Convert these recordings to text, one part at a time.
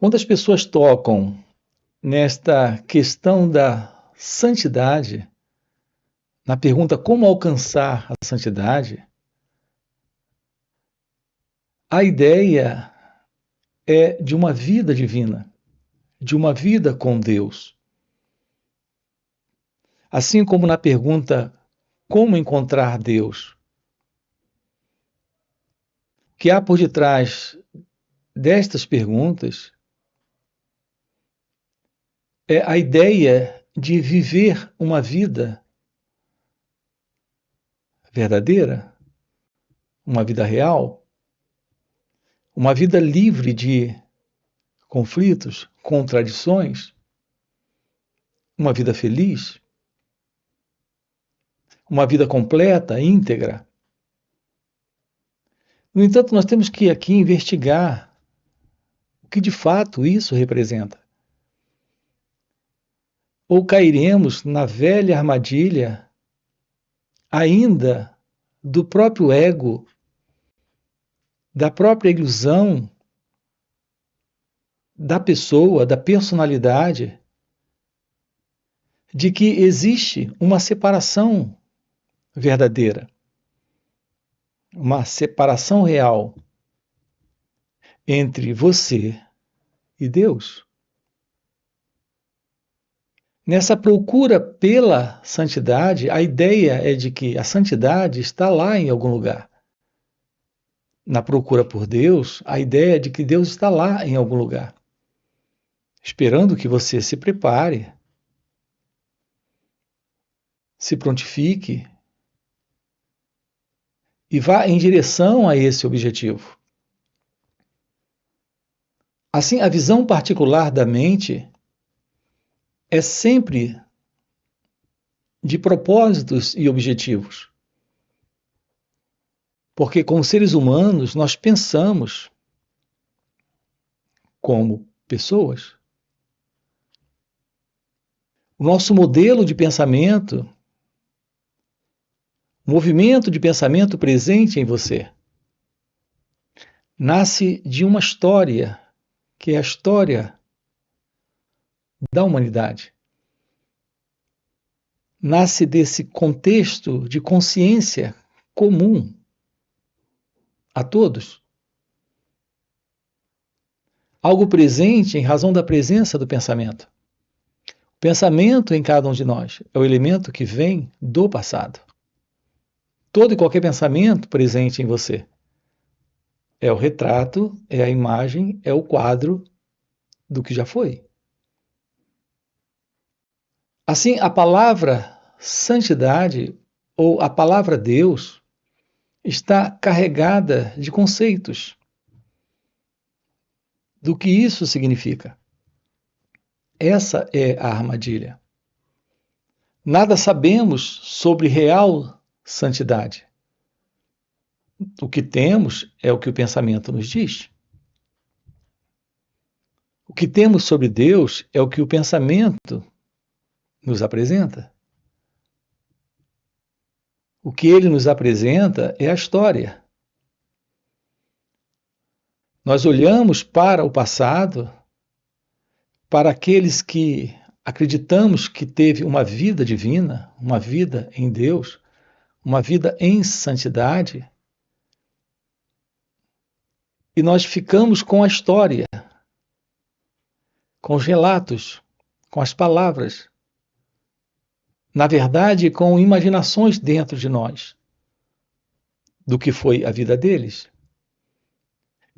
Quando as pessoas tocam nesta questão da santidade, na pergunta como alcançar a santidade, a ideia é de uma vida divina, de uma vida com Deus. Assim como na pergunta como encontrar Deus, o que há por detrás destas perguntas é a ideia de viver uma vida verdadeira, uma vida real, uma vida livre de conflitos, contradições, uma vida feliz, uma vida completa, íntegra. No entanto, nós temos que aqui investigar o que de fato isso representa. Ou cairemos na velha armadilha ainda do próprio ego, da própria ilusão da pessoa, da personalidade, de que existe uma separação verdadeira, uma separação real entre você e Deus. Nessa procura pela santidade, a ideia é de que a santidade está lá em algum lugar. Na procura por Deus, a ideia é de que Deus está lá em algum lugar, esperando que você se prepare, se prontifique e vá em direção a esse objetivo. Assim, a visão particular da mente é sempre de propósitos e objetivos. Porque, como seres humanos, nós pensamos como pessoas. O nosso modelo de pensamento, o movimento de pensamento presente em você, nasce de uma história, que é a história da humanidade. Nasce desse contexto de consciência comum a todos. Algo presente em razão da presença do pensamento. O pensamento em cada um de nós é o elemento que vem do passado. Todo e qualquer pensamento presente em você é o retrato, é a imagem, é o quadro do que já foi. Assim, a palavra santidade ou a palavra Deus está carregada de conceitos do que isso significa. Essa é a armadilha. Nada sabemos sobre real santidade. O que temos é o que o pensamento nos diz. O que temos sobre Deus é o que o pensamento nos apresenta. O que ele nos apresenta é a história. Nós olhamos para o passado, para aqueles que acreditamos que teve uma vida divina, uma vida em Deus, uma vida em santidade, e nós ficamos com a história, com os relatos, com as palavras, na verdade, com imaginações dentro de nós do que foi a vida deles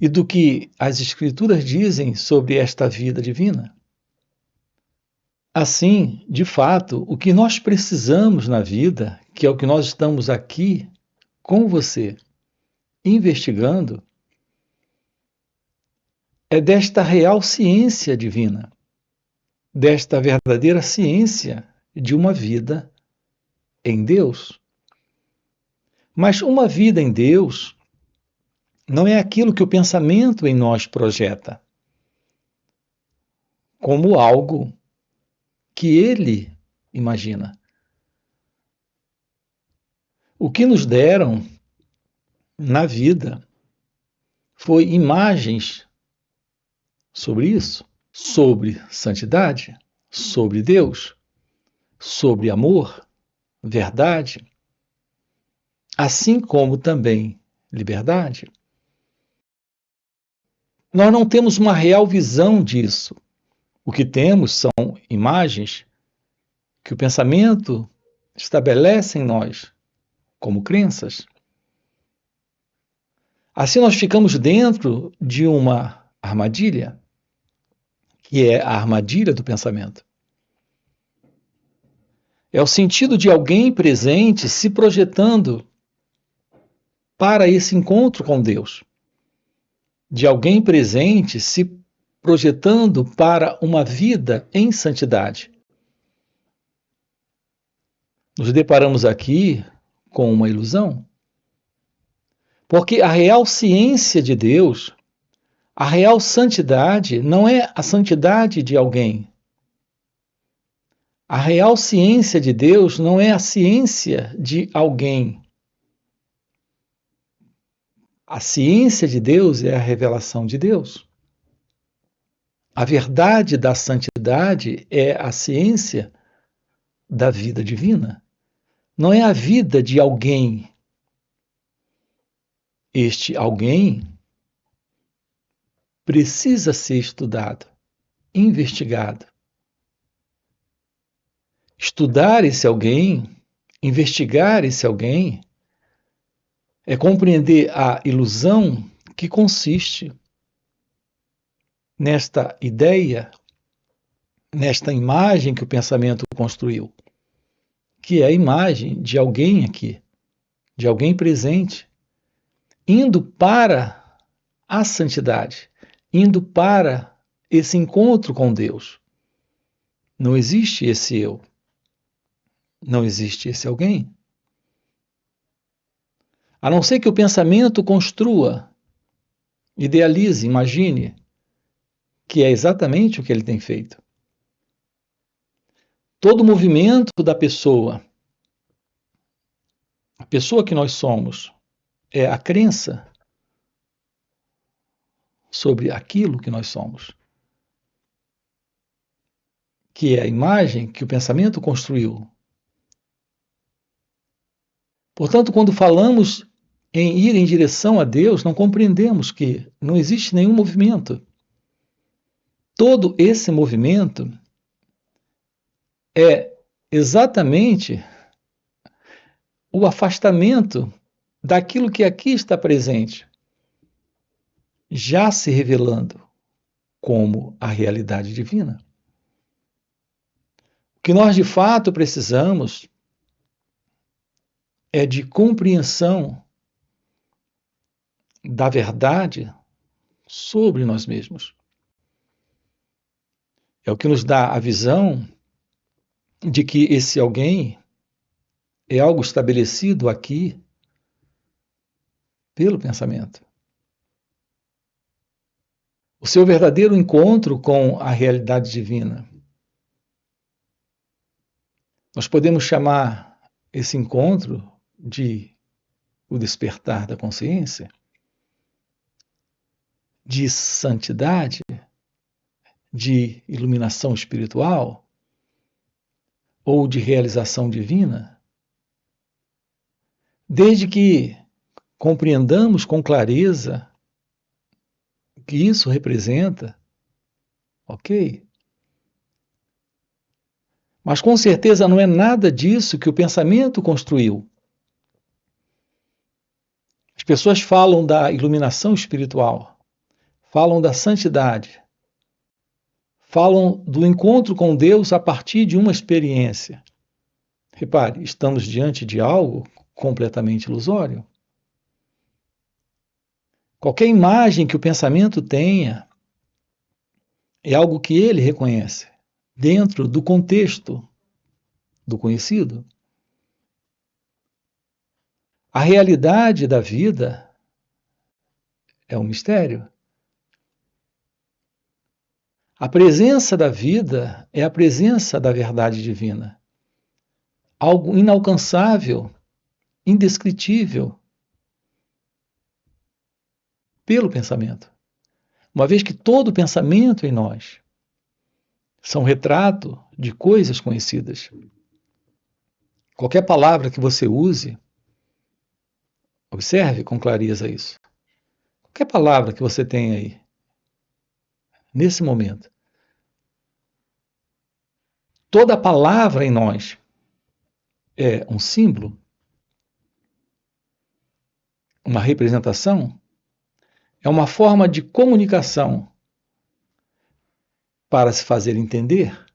e do que as Escrituras dizem sobre esta vida divina. Assim, de fato, o que nós precisamos na vida, que é o que nós estamos aqui com você investigando, é desta real ciência divina, desta verdadeira ciência de uma vida em Deus. Mas uma vida em Deus não é aquilo que o pensamento em nós projeta como algo que ele imagina. O que nos deram na vida foi imagens sobre isso, sobre santidade, sobre Deus, sobre amor, verdade, assim como também liberdade. Nós não temos uma real visão disso. O que temos são imagens que o pensamento estabelece em nós como crenças. Assim nós ficamos dentro de uma armadilha, que é a armadilha do pensamento. É o sentido de alguém presente se projetando para esse encontro com Deus. De alguém presente se projetando para uma vida em santidade. Nos deparamos aqui com uma ilusão, porque a real ciência de Deus, a real santidade, não é a santidade de alguém. A real ciência de Deus não é a ciência de alguém. A ciência de Deus é a revelação de Deus. A verdade da santidade é a ciência da vida divina. Não é a vida de alguém. Este alguém precisa ser estudado, investigado. Estudar esse alguém, investigar esse alguém, é compreender a ilusão que consiste nesta ideia, nesta imagem que o pensamento construiu, que é a imagem de alguém aqui, de alguém presente, indo para a santidade, indo para esse encontro com Deus. Não existe esse eu. Não existe esse alguém. A não ser que o pensamento construa, idealize, imagine, que é exatamente o que ele tem feito. Todo movimento da pessoa, a pessoa que nós somos, é a crença sobre aquilo que nós somos, que é a imagem que o pensamento construiu. Portanto, quando falamos em ir em direção a Deus, não compreendemos que não existe nenhum movimento. Todo esse movimento é exatamente o afastamento daquilo que aqui está presente, já se revelando como a realidade divina. O que nós de fato precisamos é de compreensão da verdade sobre nós mesmos. É o que nos dá a visão de que esse alguém é algo estabelecido aqui pelo pensamento. O seu verdadeiro encontro com a realidade divina. Nós podemos chamar esse encontro de o despertar da consciência, de santidade, de iluminação espiritual ou de realização divina, desde que compreendamos com clareza o que isso representa, ok? Mas com certeza não é nada disso que o pensamento construiu. As pessoas falam da iluminação espiritual, falam da santidade, falam do encontro com Deus a partir de uma experiência. Repare, estamos diante de algo completamente ilusório. Qualquer imagem que o pensamento tenha é algo que ele reconhece dentro do contexto do conhecido. A realidade da vida é um mistério. A presença da vida é a presença da verdade divina. Algo inalcançável, indescritível pelo pensamento. uma vez que todo pensamento em nós são retrato de coisas conhecidas. Qualquer palavra que você use, observe com clareza isso. Qualquer palavra que você tem aí, nesse momento, toda palavra em nós é um símbolo, uma representação, é uma forma de comunicação para se fazer entender,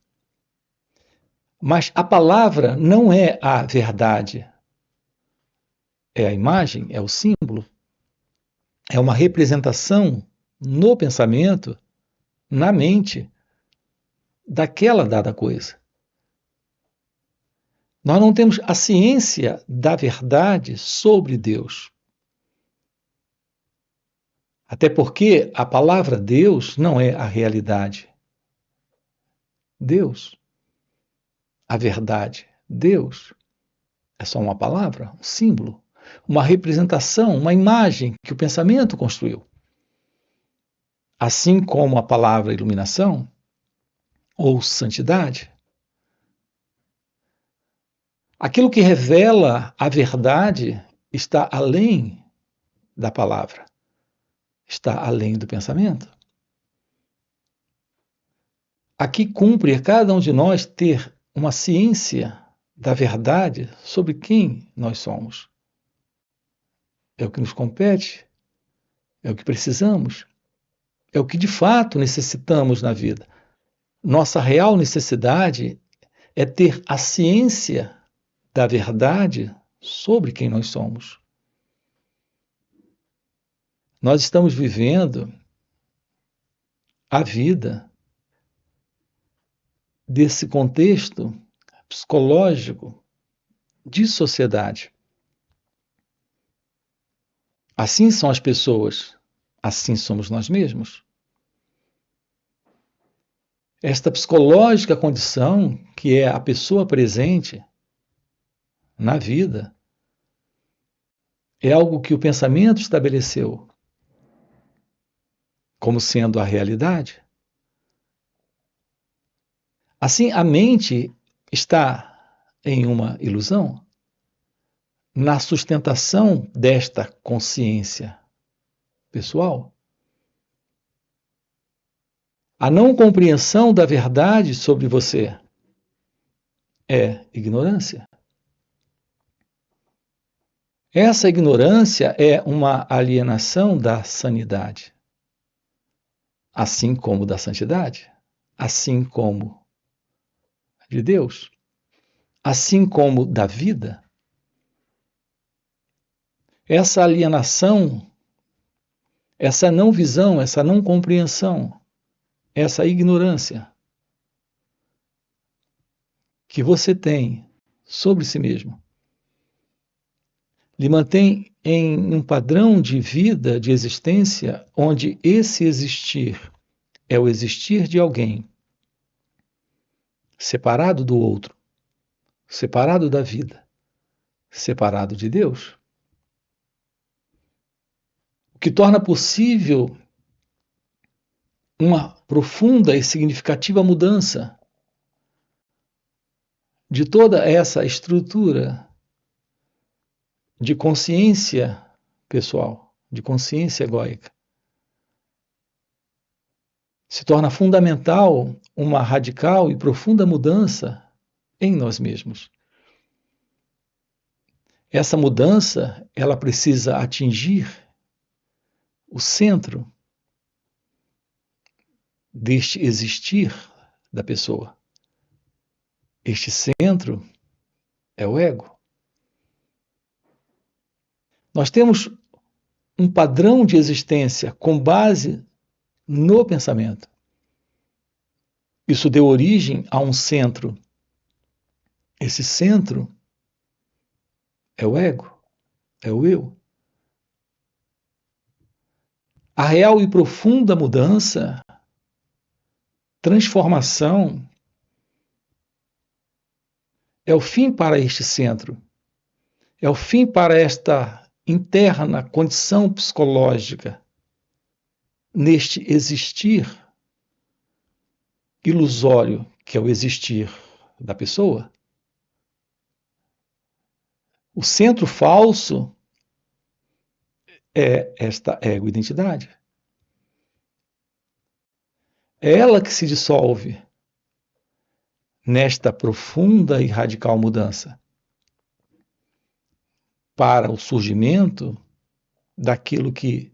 mas a palavra não é a verdade, é a imagem, é o símbolo, é uma representação no pensamento, na mente, daquela dada coisa. Nós não temos a ciência da verdade sobre Deus. Até porque a palavra Deus não é a realidade. Deus, a verdade, Deus, é só uma palavra, um símbolo, uma representação, uma imagem que o pensamento construiu. Assim como a palavra iluminação ou santidade. Aquilo que revela a verdade está além da palavra, está além do pensamento. Aqui cumpre a cada um de nós ter uma ciência da verdade sobre quem nós somos. É o que nos compete, é o que precisamos, é o que de fato necessitamos na vida. Nossa real necessidade é ter a ciência da verdade sobre quem nós somos. Nós estamos vivendo a vida desse contexto psicológico de sociedade. Assim são as pessoas, assim somos nós mesmos. Esta psicológica condição, que é a pessoa presente na vida, é algo que o pensamento estabeleceu como sendo a realidade. Assim, a mente está em uma ilusão na sustentação desta consciência pessoal. A não compreensão da verdade sobre você é ignorância. Essa ignorância é uma alienação da sanidade, assim como da santidade, assim como de Deus, assim como da vida. Essa alienação, essa não visão, essa não compreensão, essa ignorância que você tem sobre si mesmo, lhe mantém em um padrão de vida, de existência, onde esse existir é o existir de alguém separado do outro, separado da vida, separado de Deus. O que torna possível uma profunda e significativa mudança de toda essa estrutura de consciência pessoal, de consciência egóica. Se torna fundamental uma radical e profunda mudança em nós mesmos. Essa mudança, ela precisa atingir o centro deste existir da pessoa. Este centro é o ego. Nós temos um padrão de existência com base no pensamento. Isso deu origem a um centro. Esse centro é o ego, é o eu. A real e profunda mudança, transformação, é o fim para este centro. É o fim para esta interna condição psicológica neste existir ilusório, que é o existir da pessoa, o centro falso é esta ego-identidade. É ela que se dissolve nesta profunda e radical mudança para o surgimento daquilo que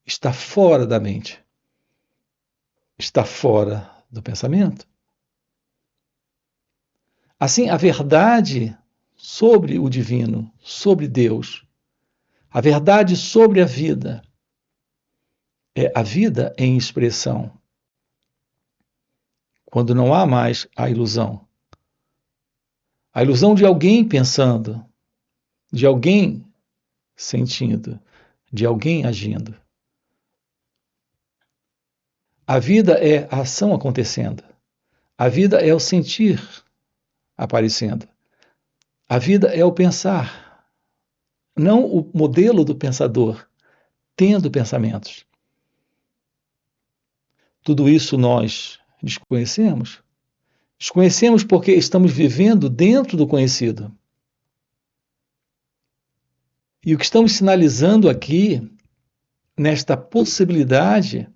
está fora da mente, está fora do pensamento. Assim, a verdade sobre o divino, sobre Deus, a verdade sobre a vida, é a vida em expressão, quando não há mais a ilusão. A ilusão de alguém pensando, de alguém sentindo, de alguém agindo. A vida é a ação acontecendo. A vida é o sentir aparecendo. A vida é o pensar, não o modelo do pensador, tendo pensamentos. Tudo isso nós desconhecemos. Desconhecemos porque estamos vivendo dentro do conhecido. E o que estamos sinalizando aqui, nesta possibilidade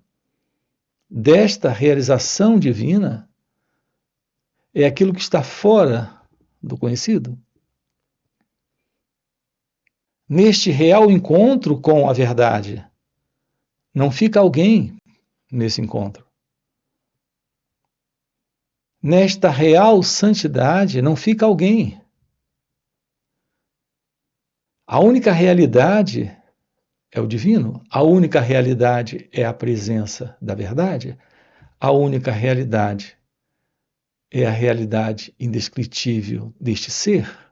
desta realização divina, é aquilo que está fora do conhecido. Neste real encontro com a verdade, não fica alguém nesse encontro. Nesta real santidade, não fica alguém. A única realidade é o divino, a única realidade é a presença da verdade, a única realidade é a realidade indescritível deste ser.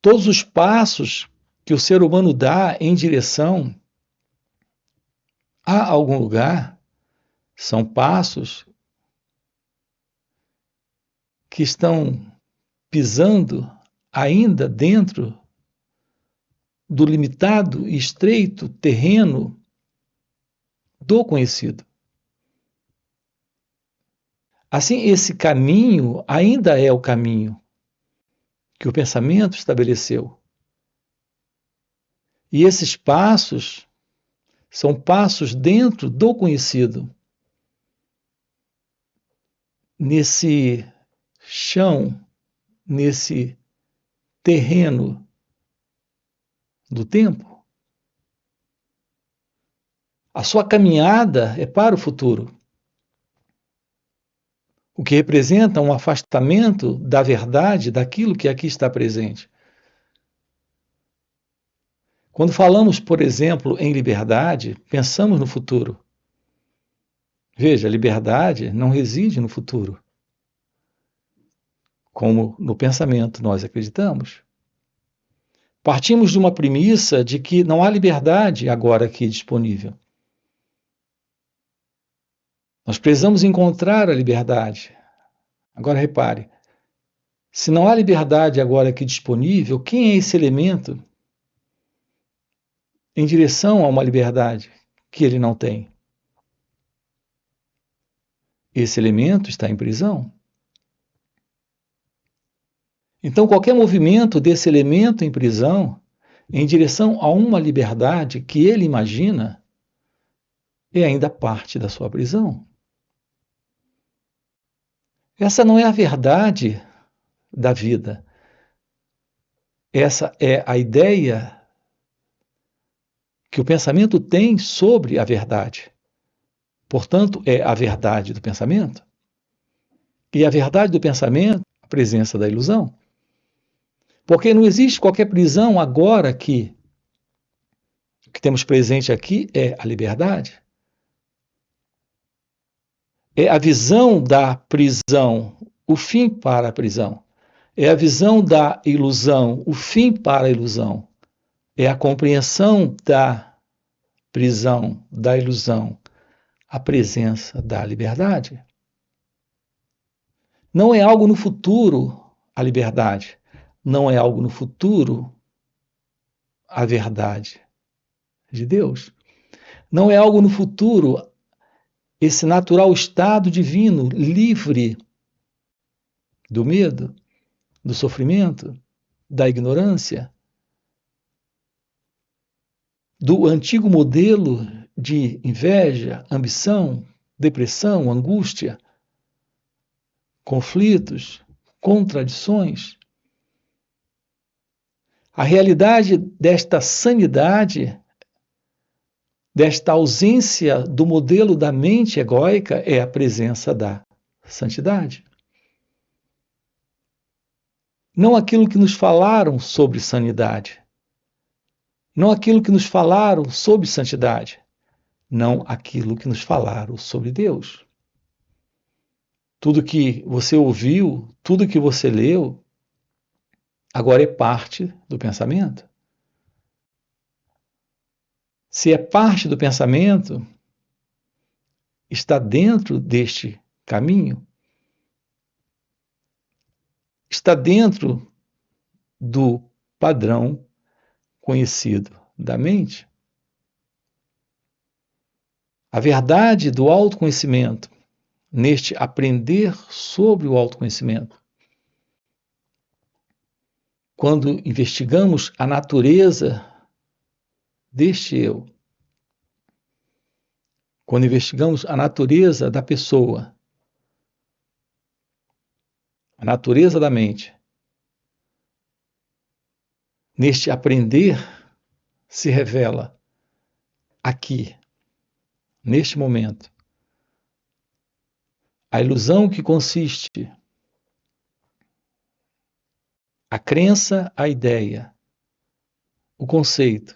Todos os passos que o ser humano dá em direção a algum lugar são passos que estão pisando ainda dentro do limitado e estreito terreno do conhecido. Assim, esse caminho ainda é o caminho que o pensamento estabeleceu. E esses passos são passos dentro do conhecido. Nesse chão, nesse terreno do tempo. A sua caminhada é para o futuro, o que representa um afastamento da verdade, daquilo que aqui está presente. Quando falamos, por exemplo, em liberdade, pensamos no futuro. Veja, a liberdade não reside no futuro, como no pensamento nós acreditamos. Partimos de uma premissa de que não há liberdade agora aqui disponível. Nós precisamos encontrar a liberdade. Agora repare, se não há liberdade agora aqui disponível, quem é esse elemento em direção a uma liberdade que ele não tem? Esse elemento está em prisão. Então, qualquer movimento desse elemento em prisão em direção a uma liberdade que ele imagina é ainda parte da sua prisão. Essa não é a verdade da vida. Essa é a ideia que o pensamento tem sobre a verdade. Portanto, é a verdade do pensamento. E a verdade do pensamento, a presença da ilusão. Porque não existe qualquer prisão agora aqui. O que temos presente aqui é a liberdade. É a visão da prisão, o fim para a prisão. É a visão da ilusão, o fim para a ilusão. É a compreensão da prisão, da ilusão, a presença da liberdade. Não é algo no futuro a liberdade. Não é algo no futuro a verdade de Deus. Não é algo no futuro, esse natural estado divino, livre do medo, do sofrimento, da ignorância, do antigo modelo de inveja, ambição, depressão, angústia, conflitos, contradições. A realidade desta sanidade, desta ausência do modelo da mente egóica, é a presença da santidade. Não aquilo que nos falaram sobre sanidade, não aquilo que nos falaram sobre santidade, não aquilo que nos falaram sobre Deus. Tudo que você ouviu, tudo que você leu, agora é parte do pensamento. Se é parte do pensamento, está dentro deste caminho, está dentro do padrão conhecido da mente. A verdade do autoconhecimento, neste aprender sobre o autoconhecimento, quando investigamos a natureza deste eu, quando investigamos a natureza da pessoa, a natureza da mente, neste aprender se revela aqui, neste momento, a ilusão que consiste, a crença, a ideia, o conceito,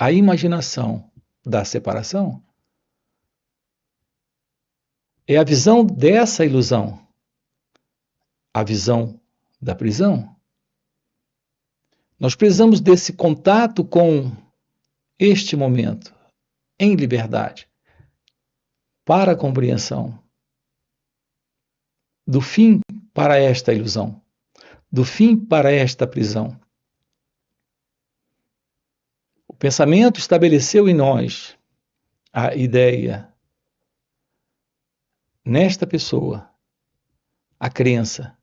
a imaginação da separação, é a visão dessa ilusão, a visão da prisão. Nós precisamos desse contato com este momento, em liberdade, para a compreensão do fim para esta ilusão, do fim para esta prisão. O pensamento estabeleceu em nós a ideia, nesta pessoa, a crença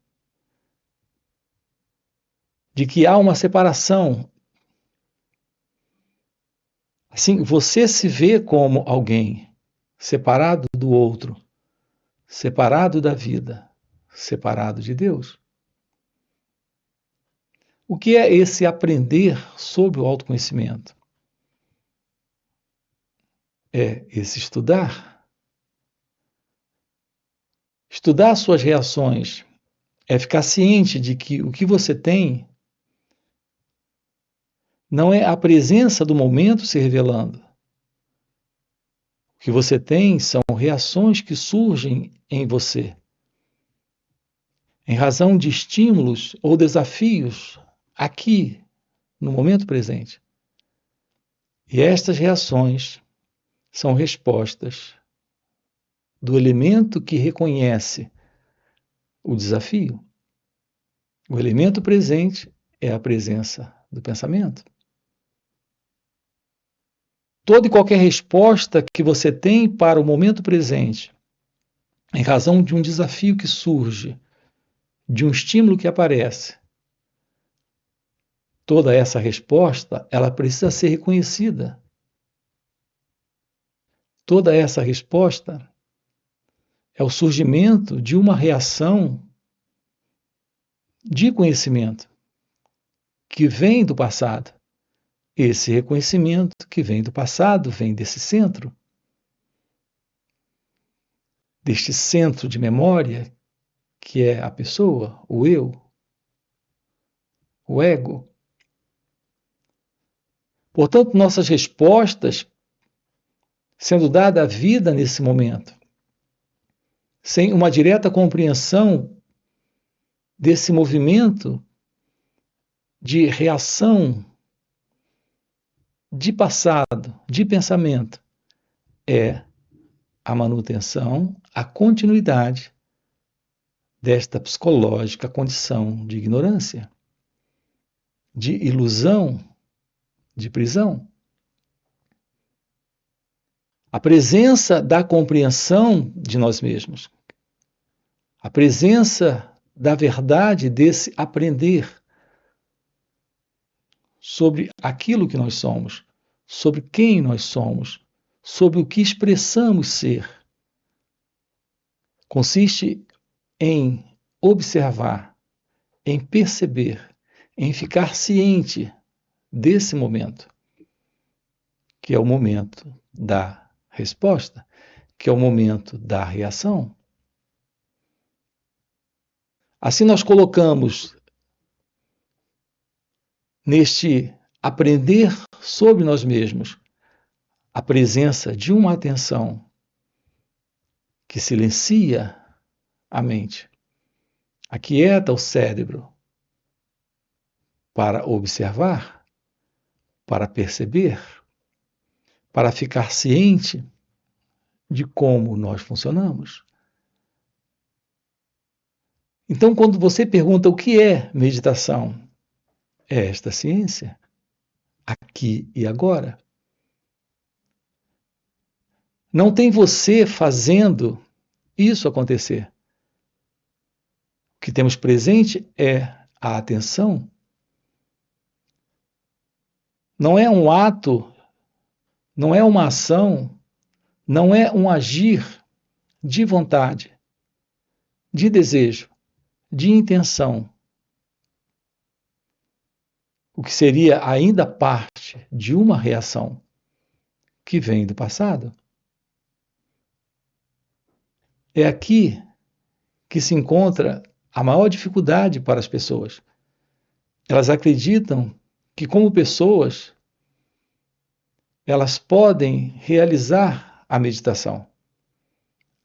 de que há uma separação. Assim, você se vê como alguém separado do outro, separado da vida, separado de Deus. O que é esse aprender sobre o autoconhecimento? É esse estudar. Estudar suas reações é ficar ciente de que o que você tem não é a presença do momento se revelando. O que você tem são reações que surgem em você, em razão de estímulos ou desafios aqui, no momento presente. E estas reações são respostas do elemento que reconhece o desafio. O elemento presente é a presença do pensamento. Toda e qualquer resposta que você tem para o momento presente, em razão de um desafio que surge, de um estímulo que aparece, toda essa resposta, ela precisa ser reconhecida. Toda essa resposta é o surgimento de uma reação de conhecimento que vem do passado. Esse reconhecimento que vem do passado vem desse centro, deste centro de memória que é a pessoa, o eu, o ego. Portanto, nossas respostas, sendo dada a vida nesse momento, sem uma direta compreensão desse movimento de reação de passado, de pensamento, é a manutenção, a continuidade desta psicológica condição de ignorância, de ilusão, de prisão. A presença da compreensão de nós mesmos. A presença da verdade desse aprender sobre aquilo que nós somos, sobre quem nós somos, sobre o que expressamos ser. Consiste em observar, em perceber, em ficar ciente desse momento, que é o momento da resposta, que é o momento da reação. Assim nós colocamos neste aprender sobre nós mesmos a presença de uma atenção que silencia a mente, aquieta o cérebro para observar, para perceber, para ficar ciente de como nós funcionamos. Então, quando você pergunta o que é meditação, é esta ciência, aqui e agora. Não tem você fazendo isso acontecer. O que temos presente é a atenção. Não é um ato, não é uma ação, não é um agir de vontade, de desejo, de intenção. O que seria ainda parte de uma reação que vem do passado. É aqui que se encontra a maior dificuldade para as pessoas. Elas acreditam que, como pessoas, elas podem realizar a meditação,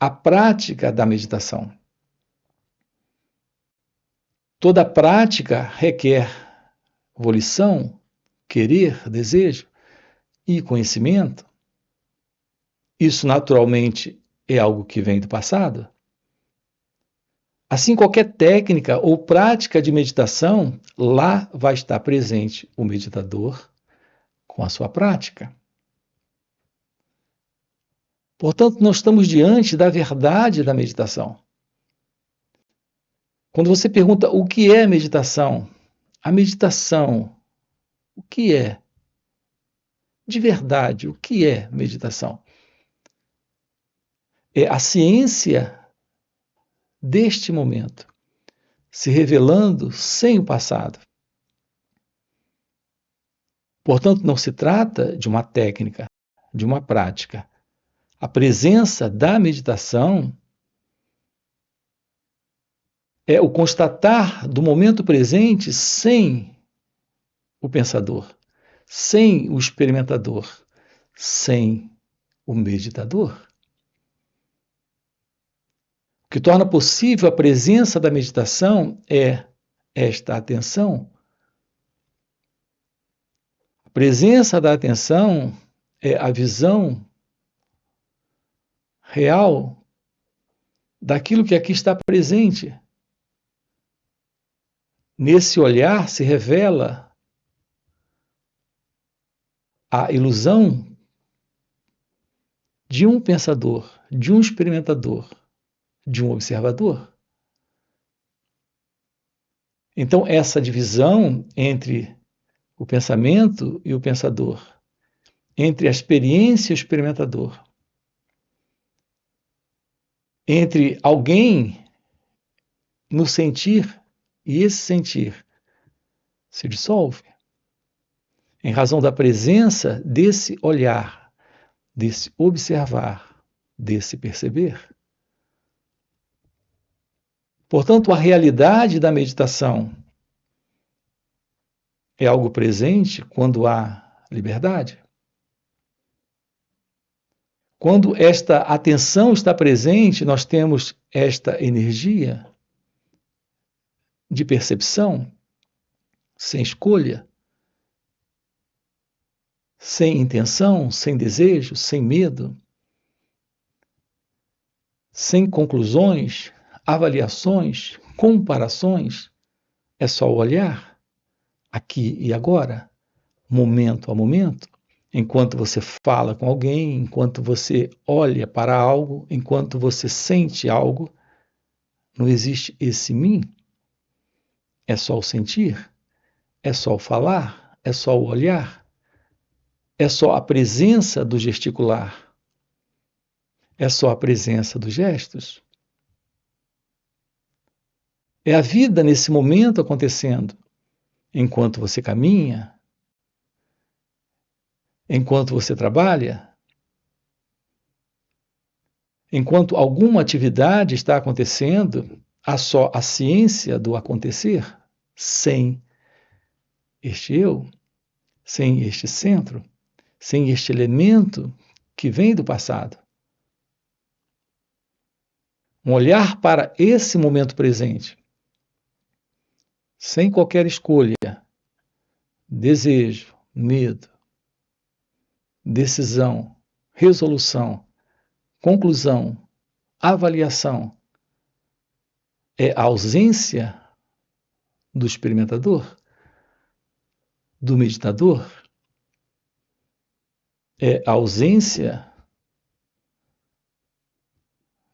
a prática da meditação. Toda prática requer volição, querer, desejo e conhecimento. Isso, naturalmente, é algo que vem do passado. Assim, qualquer técnica ou prática de meditação, lá vai estar presente o meditador com a sua prática. Portanto, nós estamos diante da verdade da meditação. Quando você pergunta o que é meditação, a meditação, o que é? De verdade, o que é meditação? É a ciência deste momento, se revelando sem o passado. Portanto, não se trata de uma técnica, de uma prática. A presença da meditação é o constatar do momento presente sem o pensador, sem o experimentador, sem o meditador. O que torna possível a presença da meditação é esta atenção. A presença da atenção é a visão real daquilo que aqui está presente. Nesse olhar se revela a ilusão de um pensador, de um experimentador, de um observador. Então, essa divisão entre o pensamento e o pensador, entre a experiência e o experimentador, entre alguém no sentir e esse sentir se dissolve em razão da presença desse olhar, desse observar, desse perceber. Portanto, a realidade da meditação é algo presente quando há liberdade. Quando esta atenção está presente, nós temos esta energia de percepção, sem escolha, sem intenção, sem desejo, sem medo, sem conclusões, avaliações, comparações. É só o olhar, aqui e agora, momento a momento, enquanto você fala com alguém, enquanto você olha para algo, enquanto você sente algo, não existe esse mim. É só o sentir, é só o falar, é só o olhar, é só a presença do gesticular, é só a presença dos gestos. É a vida nesse momento acontecendo, enquanto você caminha, enquanto você trabalha, enquanto alguma atividade está acontecendo, há só a ciência do acontecer, sem este eu, sem este centro, sem este elemento que vem do passado. Um olhar para esse momento presente, sem qualquer escolha, desejo, medo, decisão, resolução, conclusão, avaliação, é a ausência do experimentador, do meditador, é a ausência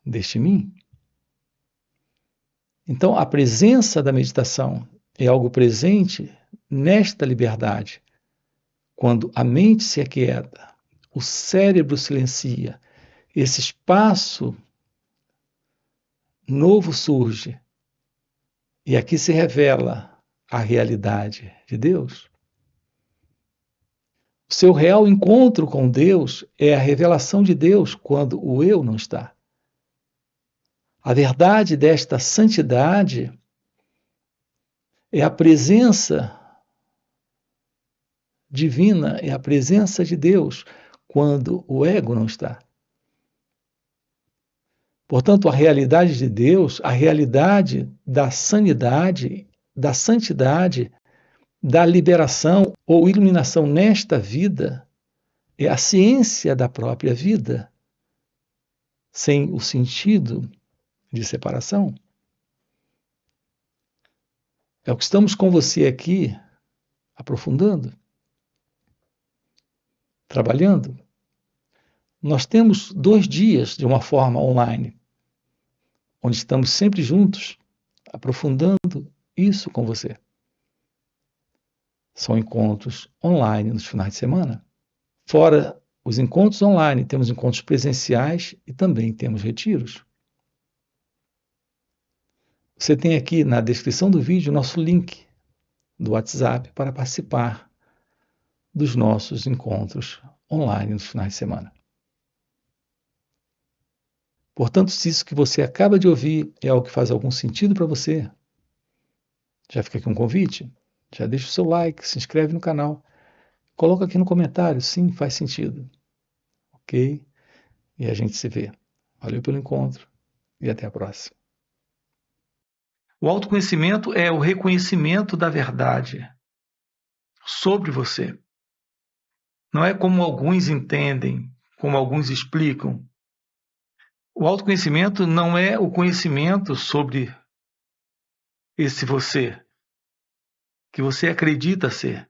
deste mim. Então, a presença da meditação é algo presente nesta liberdade. Quando a mente se aquieta, o cérebro silencia, esse espaço novo surge. E aqui se revela a realidade de Deus. O seu real encontro com Deus é a revelação de Deus quando o eu não está. A verdade desta santidade é a presença divina, é a presença de Deus quando o ego não está. Portanto, a realidade de Deus, a realidade da sanidade, da santidade, da liberação ou iluminação nesta vida, é a ciência da própria vida, sem o sentido de separação. É o que estamos com você aqui, aprofundando, trabalhando. Nós temos 2 dias de uma forma online, onde estamos sempre juntos, aprofundando isso com você. São encontros online nos finais de semana. Fora os encontros online, temos encontros presenciais e também temos retiros. Você tem aqui na descrição do vídeo o nosso link do WhatsApp para participar dos nossos encontros online nos finais de semana. Portanto, se isso que você acaba de ouvir é algo que faz algum sentido para você, já fica aqui um convite, já deixa o seu like, se inscreve no canal, coloca aqui no comentário, sim, faz sentido. Ok? E a gente se vê. Valeu pelo encontro e até a próxima. O autoconhecimento é o reconhecimento da verdade sobre você. Não é como alguns entendem, como alguns explicam. O autoconhecimento não é o conhecimento sobre esse você, que você acredita ser.